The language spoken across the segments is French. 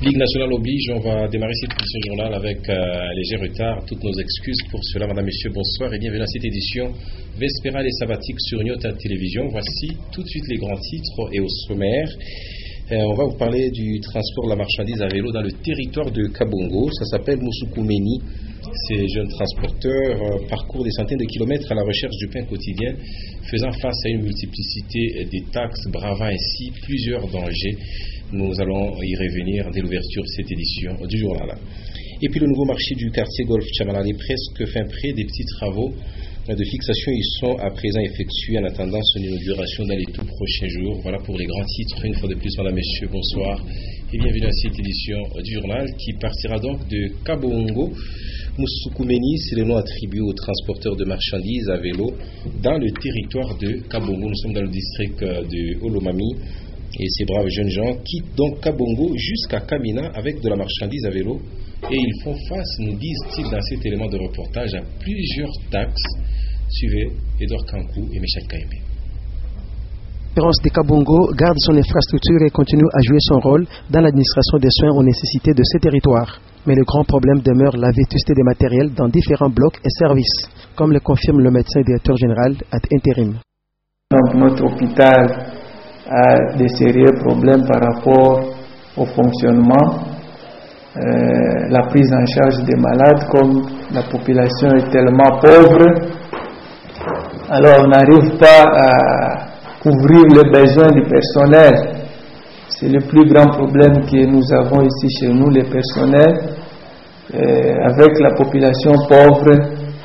Ligue nationale oblige, on va démarrer cette édition journal avec un léger retard. Toutes nos excuses pour cela. Madame, Messieurs, bonsoir et bienvenue à cette édition vespérale et sabbatique sur Nyota Télévision. Voici tout de suite les grands titres et au sommaire. On va vous parler du transport de la marchandise à vélo dans le territoire de Kabongo. Ça s'appelle Musukumeni. Ces jeunes transporteurs parcourent des centaines de kilomètres à la recherche du pain quotidien, faisant face à une multiplicité des taxes, bravant ainsi plusieurs dangers. Nous allons y revenir dès l'ouverture de cette édition du journal. Et puis le nouveau marché du quartier Golf Chamalal est presque fin prêt. Des petits travaux de fixation y sont à présent effectués en attendant son inauguration dans les tout prochains jours. Voilà pour les grands titres. Une fois de plus, mesdames, messieurs, bonsoir et bienvenue à cette édition du journal qui partira donc de Kabongo. Musukumeni, c'est le nom attribué aux transporteurs de marchandises à vélo dans le territoire de Kabongo. Nous sommes dans le district de Olomami et ces braves jeunes gens quittent donc Kabongo jusqu'à Kamina avec de la marchandise à vélo et ils font face, nous disent-ils dans cet élément de reportage, à plusieurs taxes. Suivez Edouard Kankou et Michel Kaimbe. L'espérance de Kabongo garde son infrastructure et continue à jouer son rôle dans l'administration des soins aux nécessités de ces territoires. Mais le grand problème demeure la vétusté des matériels dans différents blocs et services, comme le confirme le médecin directeur général ad intérim. Donc notre hôpital a des sérieux problèmes par rapport au fonctionnement, la prise en charge des malades, comme la population est tellement pauvre, alors on n'arrive pas à couvrir les besoins du personnel. C'est le plus grand problème que nous avons ici chez nous, les personnels. Avec la population pauvre,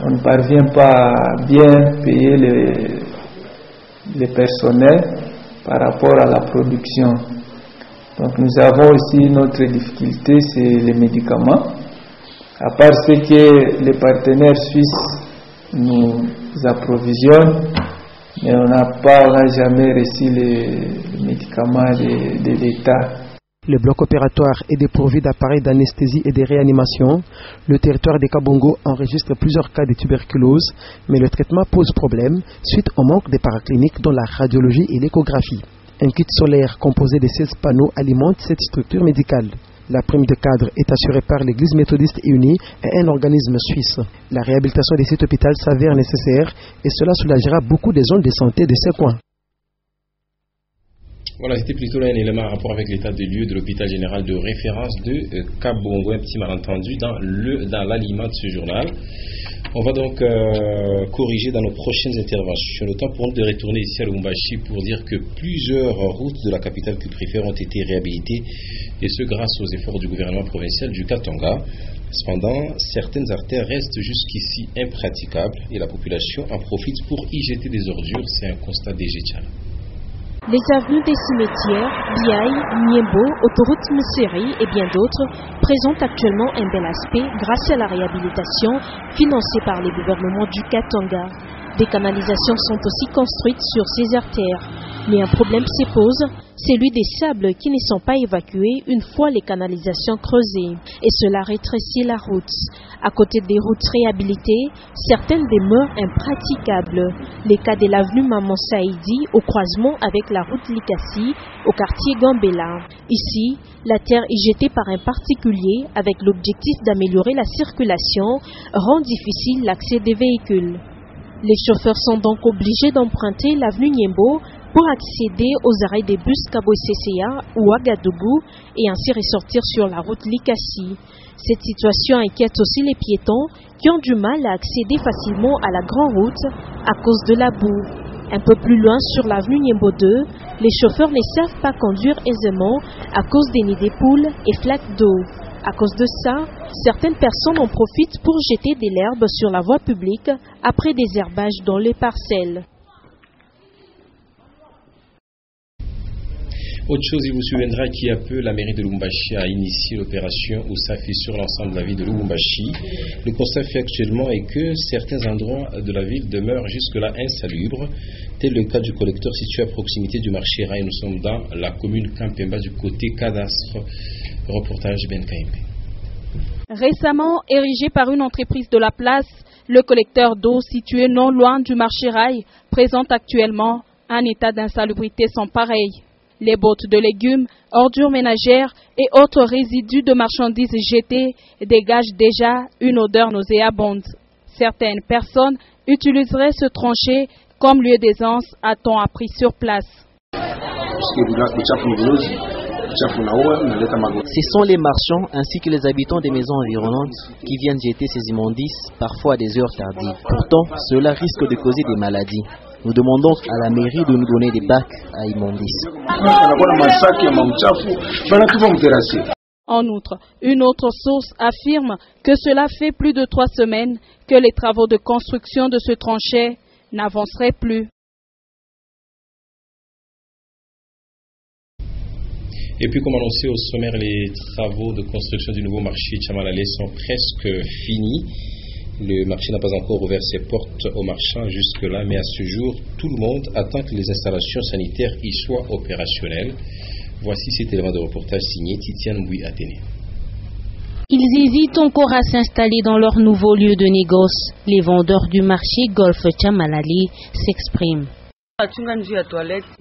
on ne parvient pas à bien payer les personnels par rapport à la production. Donc nous avons aussi notre difficulté, c'est les médicaments. À part ce que les partenaires suisses nous approvisionnent, mais on n'a jamais reçu les médicaments de l'État. Le bloc opératoire est dépourvu d'appareils d'anesthésie et de réanimation. Le territoire de Kabongo enregistre plusieurs cas de tuberculose, mais le traitement pose problème suite au manque de paracliniques dont la radiologie et l'échographie. Un kit solaire composé de 16 panneaux alimente cette structure médicale. La prime de cadre est assurée par l'Église méthodiste unie et un organisme suisse. La réhabilitation de cet hôpital s'avère nécessaire et cela soulagera beaucoup des zones de santé de ces coins. Voilà, c'était plutôt là un élément en rapport avec l'état de lieu de l'hôpital général de référence de Kabongo. Un petit malentendu dans l'aliment de ce journal. On va donc corriger dans nos prochaines interventions. Le temps pour nous de retourner ici à Lubumbashi pour dire que plusieurs routes de la capitale culturelle ont été réhabilitées et ce grâce aux efforts du gouvernement provincial du Katanga. Cependant, certaines artères restent jusqu'ici impraticables et la population en profite pour y jeter des ordures. C'est un constat d'Ejetchala. Les avenues des cimetières, Biaï, Niembo, autoroute Mousseri et bien d'autres présentent actuellement un bel aspect grâce à la réhabilitation financée par les gouvernements du Katanga. Des canalisations sont aussi construites sur ces artères. Mais un problème se pose, celui des sables qui ne sont pas évacués une fois les canalisations creusées. Et cela rétrécit la route. À côté des routes réhabilitées, certaines demeurent impraticables. Les cas de l'avenue Maman Saïdi au croisement avec la route Likasi au quartier Gambela. Ici, la terre est jetée par un particulier avec l'objectif d'améliorer la circulation, rend difficile l'accès des véhicules. Les chauffeurs sont donc obligés d'emprunter l'avenue Niembo pour accéder aux arrêts des bus Kaboy-CCA ou Ouagadougou et ainsi ressortir sur la route Likasi. Cette situation inquiète aussi les piétons qui ont du mal à accéder facilement à la grande route à cause de la boue. Un peu plus loin sur l'avenue Niembo 2, les chauffeurs ne savent pas conduire aisément à cause des nids des poules et flaques d'eau. À cause de ça, certaines personnes en profitent pour jeter de l'herbe sur la voie publique après des herbages dans les parcelles. Autre chose, il vous souviendra qu'il y a peu, la mairie de Lubumbashi a initié l'opération Usafi sur l'ensemble de la ville de Lubumbashi. Le constat fait actuellement est que certains endroits de la ville demeurent jusque-là insalubres, tel le cas du collecteur situé à proximité du marché Rail. Nous sommes dans la commune Kampemba du côté cadastre. Reportage Ben Kaimbe. Récemment érigé par une entreprise de la place, le collecteur d'eau situé non loin du marché Rail présente actuellement un état d'insalubrité sans pareil. Les bottes de légumes, ordures ménagères et autres résidus de marchandises jetées dégagent déjà une odeur nauséabonde. Certaines personnes utiliseraient ce tranchée comme lieu d'aisance, a-t-on appris sur place. Ce sont les marchands ainsi que les habitants des maisons environnantes qui viennent jeter ces immondices, parfois à des heures tardives. Pourtant, cela risque de causer des maladies. Nous demandons à la mairie de nous donner des bacs à immondices. En outre, une autre source affirme que cela fait plus de 3 semaines que les travaux de construction de ce tranchée n'avanceraient plus. Et puis, comme annoncé au sommaire, les travaux de construction du nouveau marché Tchamalalé sont presque finis. Le marché n'a pas encore ouvert ses portes aux marchands jusque-là, mais à ce jour, tout le monde attend que les installations sanitaires y soient opérationnelles. Voici cet élément de reportage signé Titiane Mboui Athénée. Ils hésitent encore à s'installer dans leur nouveau lieu de négoce. Les vendeurs du marché Golf Tchamalali s'expriment.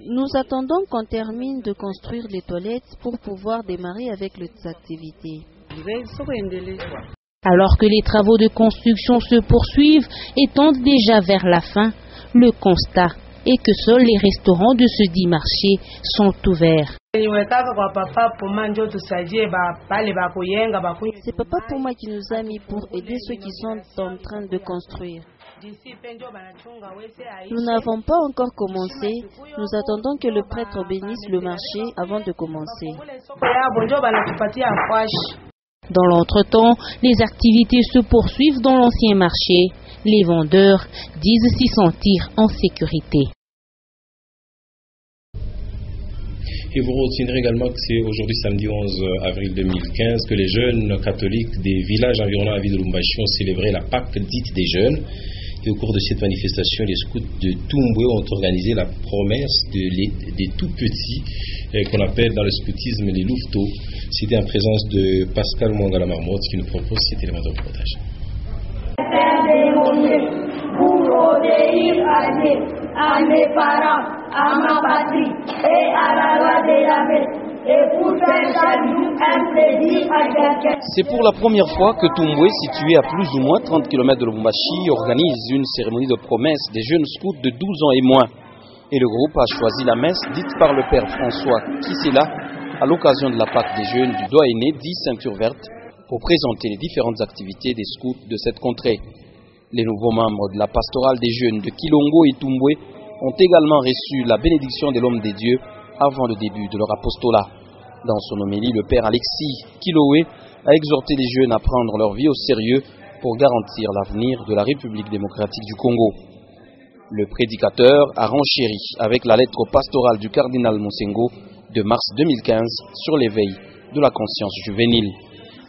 Nous attendons qu'on termine de construire les toilettes pour pouvoir démarrer avec les activités. Alors que les travaux de construction se poursuivent et tendent déjà vers la fin, le constat est que seuls les restaurants de ce dit marché sont ouverts. C'est papa pour moi qui nous a mis pour aider ceux qui sont en train de construire. Nous n'avons pas encore commencé. Nous attendons que le prêtre bénisse le marché avant de commencer. Dans l'entretemps, les activités se poursuivent dans l'ancien marché. Les vendeurs disent s'y sentir en sécurité. Et vous retiendrez également que c'est aujourd'hui, samedi 11 avril 2015, que les jeunes catholiques des villages environnant la ville de Lubumbashi ont célébré la Pâque dite des jeunes. Et au cours de cette manifestation, les scouts de Tumbwe ont organisé la promesse des tout petits, qu'on appelle dans le scoutisme les louveteaux. C'était en présence de Pascal Mwangala Marmotte qui nous propose cet élément de reportage. Pour obéir à mes parents, à ma patrie et à la loi de la paix. Et pour faire chaque jour un plaisir à quelqu'un. C'est pour la première fois que Tumbwe, situé à plus ou moins 30 km de Lubumbashi, organise une cérémonie de promesse des jeunes scouts de 12 ans et moins. Et le groupe a choisi la messe dite par le père François Kissela à l'occasion de la Pâque des jeunes du doyenné dit Ceinture Verte pour présenter les différentes activités des scouts de cette contrée. Les nouveaux membres de la pastorale des jeunes de Kilongo et Tumbwe ont également reçu la bénédiction de l'homme des dieux avant le début de leur apostolat. Dans son homélie, le père Alexis Kiloé a exhorté les jeunes à prendre leur vie au sérieux pour garantir l'avenir de la République démocratique du Congo. Le prédicateur a renchéri avec la lettre pastorale du cardinal Monsengo de mars 2015 sur l'éveil de la conscience juvénile.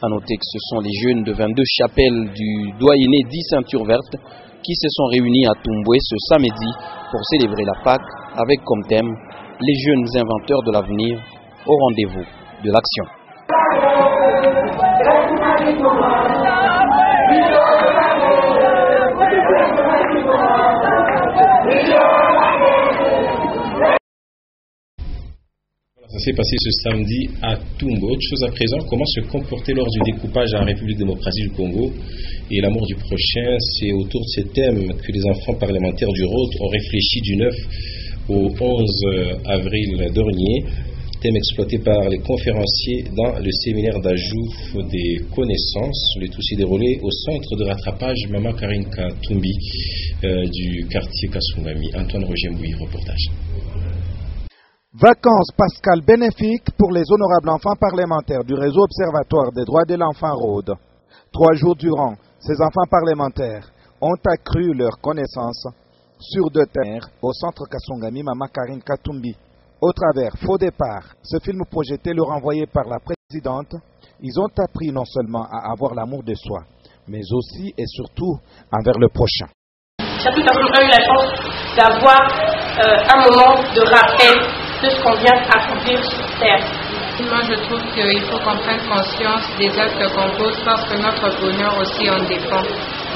A noter que ce sont les jeunes de 22 chapelles du doyenné dit Ceinture Verte qui se sont réunis à Tumbwe ce samedi pour célébrer la Pâque avec comme thème les jeunes inventeurs de l'avenir au rendez-vous de l'action. Ça s'est passé ce samedi à Tumbwe. Autre chose à présent, comment se comporter lors du découpage en République démocratique du Congo et l'amour du prochain. C'est autour de ces thèmes que les enfants parlementaires du Rhôde ont réfléchi du 9 au 11 avril dernier. Thème exploité par les conférenciers dans le séminaire d'ajout des connaissances. Le tout s'est déroulé au centre de rattrapage Mama Karine Katumbi du quartier Kasungami. Antoine Roger Mboui, reportage. Vacances pascales bénéfiques pour les honorables enfants parlementaires du réseau observatoire des droits de l'enfant Rhôde. 3 jours durant, ces enfants parlementaires ont accru leurs connaissances sur 2 terres au centre Kasungami Mama Karine Katumbi. Au travers Faux Départ, ce film projeté leur envoyé par la présidente, ils ont appris non seulement à avoir l'amour de soi, mais aussi et surtout envers le prochain. Chapitre 1 a eu la chance d'avoir un moment de rappel de ce qu'on vient accomplir sur Terre. Moi, je trouve qu'il faut qu'on prenne conscience des actes qu'on pose parce que notre bonheur aussi en dépend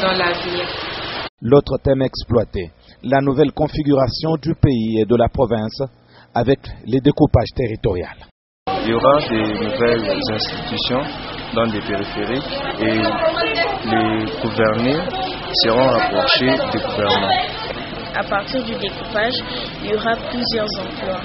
dans l'avenir. L'autre thème exploité, la nouvelle configuration du pays et de la province avec les découpages territoriaux. Il y aura des nouvelles institutions dans des périphériques et les gouverneurs seront rapprochés des gouvernants. À partir du découpage, il y aura plusieurs emplois.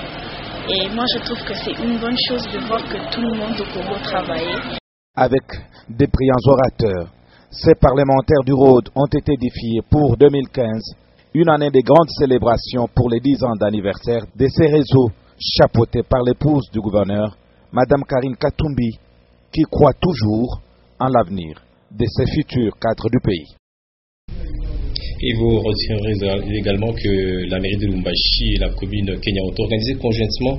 Et moi, je trouve que c'est une bonne chose de voir que tout le monde au Congo travaille. Avec des brillants orateurs, ces parlementaires du Rhôde ont été défiés pour 2015, une année de grandes célébrations pour les 10 ans d'anniversaire de ces réseaux chapeautés par l'épouse du gouverneur, Madame Karine Katumbi, qui croit toujours en l'avenir de ces futurs cadres du pays. Et vous retiendrez également que la mairie de Lubumbashi et la commune Kenya ont organisé conjointement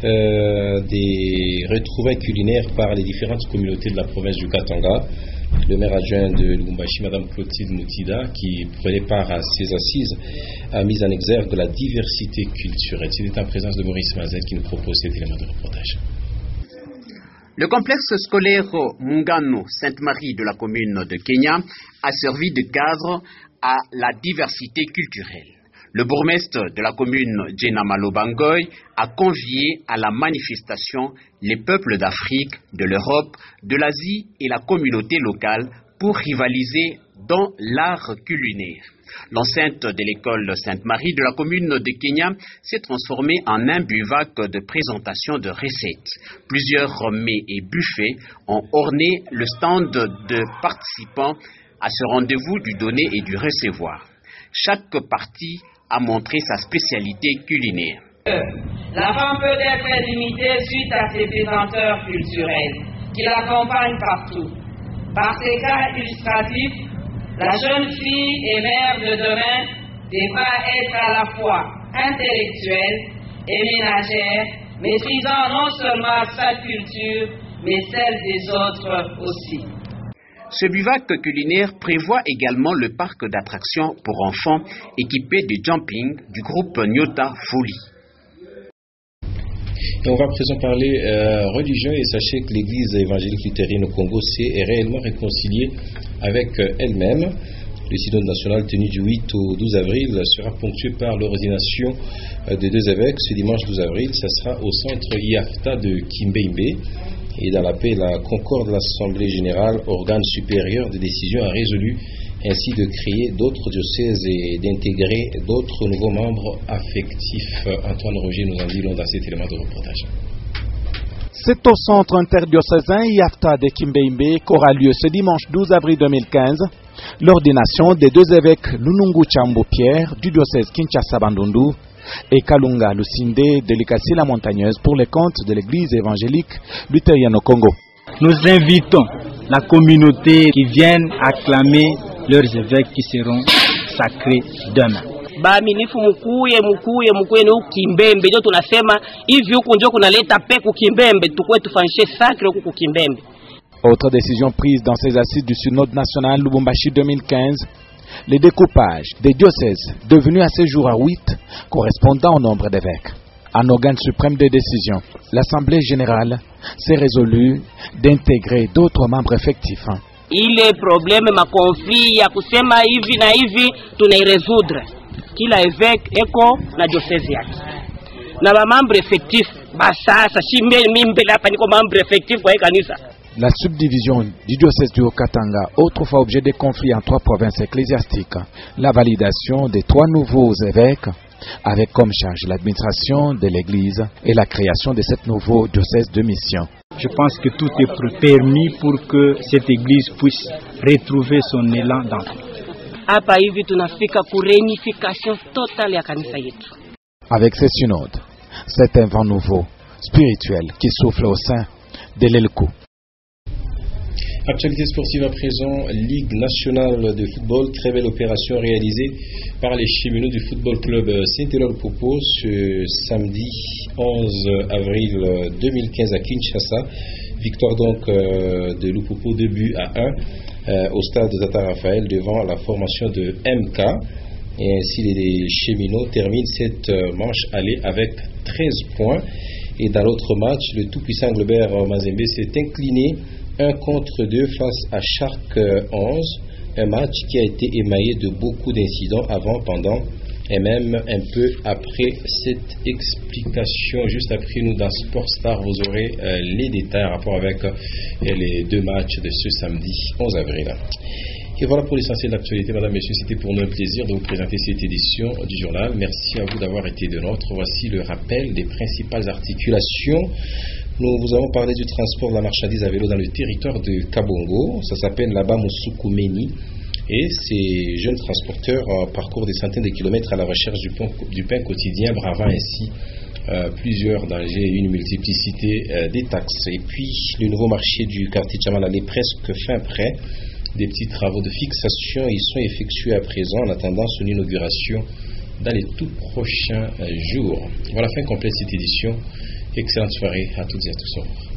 des retrouvailles culinaires par les différentes communautés de la province du Katanga. Le maire adjoint de Lubumbashi, Mme Clotilde Moutida, qui prenait part à ces assises, a mis en exergue la diversité culturelle. Il est en présence de Maurice Mazel qui nous propose cet élément de reportage. Le complexe scolaire Mungano Sainte-Marie de la commune de Kenya a servi de cadre à la diversité culturelle. Le bourgmestre de la commune, Jenna Malobangoy, a convié à la manifestation les peuples d'Afrique, de l'Europe, de l'Asie et la communauté locale pour rivaliser dans l'art culinaire. L'enceinte de l'école Sainte-Marie de la commune de Kenya s'est transformée en un bivouac de présentation de recettes. Plusieurs mets et buffets ont orné le stand de participants à ce rendez-vous du donner et du recevoir. Chaque partie a montré sa spécialité culinaire. La femme peut être limitée suite à ses présenteurs culturels qui l'accompagnent partout. Par ces cas illustratifs, la jeune fille et mère de demain devra être à la fois intellectuelle et ménagère, maîtrisant non seulement sa culture, mais celle des autres aussi. Ce bivouac culinaire prévoit également le parc d'attractions pour enfants équipé de jumping du groupe Nyota Folie. Et on va à présent parler religion et sachez que l'église évangélique luthérienne au Congo s'est réellement réconciliée avec elle-même. Le synode national tenu du 8 au 12 avril sera ponctué par l'ordination de 2 évêques. Ce dimanche 12 avril, ça sera au centre IAFTA de Kimbembe. Et dans la paix et la concorde, l'Assemblée générale, organe supérieur de décision, a résolu ainsi de créer d'autres diocèses et d'intégrer d'autres nouveaux membres affectifs. Antoine Roger nous en dit long dans cet élément de reportage. C'est au centre interdiocésain IAFTA de Kimbembe qu'aura lieu ce dimanche 12 avril 2015 l'ordination des 2 évêques Lunungu Chambo Pierre du diocèse Kinshasa Bandundu et Kalunga Lucinde de l'Ikasi la Montagneuse pour les comptes de l'église évangélique luthérienne au Congo. Nous invitons la communauté qui vienne acclamer leurs évêques qui seront sacrés demain. Baaminifu mukuye ni Kimbembe, ndio tunasema hivi, huku ndio kunaleta peku Kimbembe, tukue tufanishe sacre huku Kimbembe. Autre décision prise dans ces assises du synode national Lubumbashi 2015, le découpage des diocèses devenus à ce jour à 8 correspondant au nombre d'évêques. En organe suprême de décision, l'Assemblée générale s'est résolue d'intégrer d'autres membres effectifs. Ile problème ma conflit ya kusema hivi na hivi tunairesoudre. Kila évêque eko na diocèse yake. Na ba membre effectif basasa mimbe hapa niko membre effectif kwa kanisa. La subdivision du diocèse du Haut-Katanga, autrefois objet de conflits en 3 provinces ecclésiastiques, la validation des 3 nouveaux évêques, avec comme charge l'administration de l'Église et la création de 7 nouveaux diocèses de mission. Je pense que tout est permis pour que cette Église puisse retrouver son élan d'enfant. Hapa hivi tunafika ku réunification totale ya kanisa yetu. Avec ce synode, c'est un vent nouveau, spirituel, qui souffle au sein de l'ELCO. Actualité sportive à présent, Ligue nationale de football, très belle opération réalisée par les cheminots du football club Saint-Éloi-le-Popo ce samedi 11 avril 2015 à Kinshasa. Victoire donc de Lupopo 2 buts à 1 au stade Tata Raphaël devant la formation de MK. Et ainsi les cheminots terminent cette manche aller avec 13 points. Et dans l'autre match, le tout-puissant Globert Mazembe s'est incliné 1-2 face à Shark 11, un match qui a été émaillé de beaucoup d'incidents avant, pendant et même un peu après cette explication. Juste après nous dans Sport Star, vous aurez les détails en rapport avec les 2 matchs de ce samedi 11 avril. Et voilà pour l'essentiel de l'actualité, madame, messieurs. C'était pour nous un plaisir de vous présenter cette édition du journal. Merci à vous d'avoir été de nôtre. Voici le rappel des principales articulations. Nous vous avons parlé du transport de la marchandise à vélo dans le territoire de Kabongo. Ça s'appelle là-bas Moussoukouméni. Et ces jeunes transporteurs parcourent des centaines de kilomètres à la recherche du pain quotidien, bravant ainsi plusieurs dangers et une multiplicité des taxes. Et puis, le nouveau marché du quartier Tchamalale est presque fin prêt. Des petits travaux de fixation y sont effectués à présent en attendant son inauguration dans les tout prochains jours. Voilà, fin complète cette édition. Excellente soirée à toutes et à tous.